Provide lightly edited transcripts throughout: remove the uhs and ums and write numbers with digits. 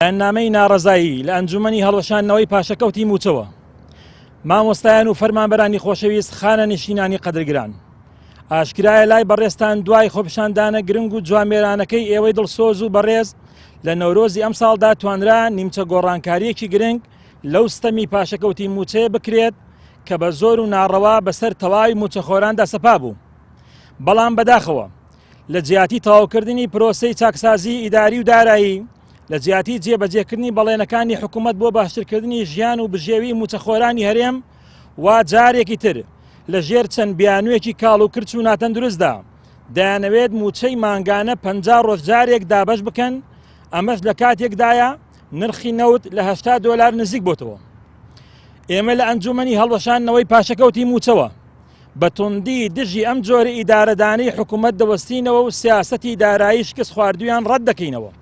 بەیاننامەی ناڕەزایی لە ئەنجومەنی هەڵوەشانەوەی پاشەکەوتی موچەوە. مامۆستایان و فەرمانبەرانی خۆشەویست، خانە نشینانی قەدرگران، ئاشکرایە لای بەڕێستان دوای خۆپیشاندانە گرنگ و جوامێرانەکەی ئێوەی دڵسۆز و بەڕێز لە نەورۆزی ئەم ساڵدا توانرا نیمچە گۆڕانکاریەکی گرنگ لەو ستەمی پاشەکەوتی موچەیە بکرێت کە بە زۆر و ناڕەوا بەسەر تەواوی موچەخۆراندا سەپا بوو. بەڵام بەداخەوە لە جیاتی تەواوکردنی پرۆسەی چاکسازی ئیداری و دارایی، لە جیاتی جێبەجێکردنی بەڵێنەکانی حکوومەت بۆ باشترکردنی ژیان و بژێوی موچەخۆرانی هەرێم، وا جارێکی تر لە ژێر چەند بیانوویەکی کاڵ و کرچ و ناتەندروستدا دەیانەوێت موچەی مانگانە 50 ڕۆژجارێک دابەش بکەن. ئەمەش لە کاتێکدایە نرخی نەوت لە $80 نزیک بۆتەوە. ئێمە لە ئەنجومەنی هەڵوەشانەوەی پاشەکەوتی موچەوە بە توندی دژی ئەم جۆرە ئیدارەدانەی حکوومەت دەوەستینەوە و سیاسەتی دارایی شکست خواردویان ڕەت دەکەینەوە.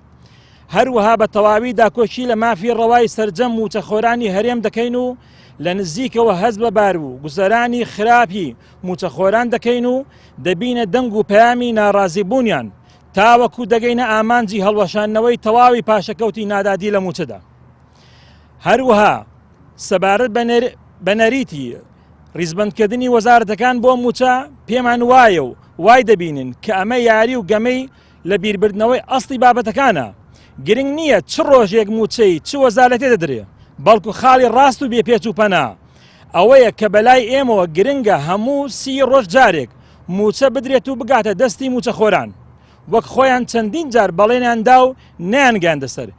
هەروەها بە تەواوی داکۆچی لە مافی ڕەوای سەرجەم موچەخۆرانی هەرێم دەکەین و لە نزیکەوە هەز بە بار و گوزەرانی خراپی موچەخۆران دەکەین و دەبینە دەنگ و پەیامی ناڕازیبوونیان تاوەکو دەگەینە ئامانجی هەڵوەشانەوەی تەواوی پاشەکەوتی نادادی لە موچەدا. هەروەها سەبارەت بە نەریتی ڕیزبەندکردنی وەزارەتەکان بۆ موچە پێمان وایە و وای دەبینن کە ئەمە یاری و گەمەی لە بیربردنەوەی ئەسڵی بابەتەکانە. گرنگ نییە چ ڕۆژێک موچەی چ وەزارەتێ دەدرێ، بەڵکو خاڵی ڕاست و بێپێچ و پەنا ئەوەیە کە بەلای ئێمەوە گرنگە هەموو 30 ڕۆژ جارێک موچە بدرێت و بگاتە دەستی موچەخۆران، وەک خۆیان چەندین جار بەڵێنیاندا و نەیانگەاندە سەر.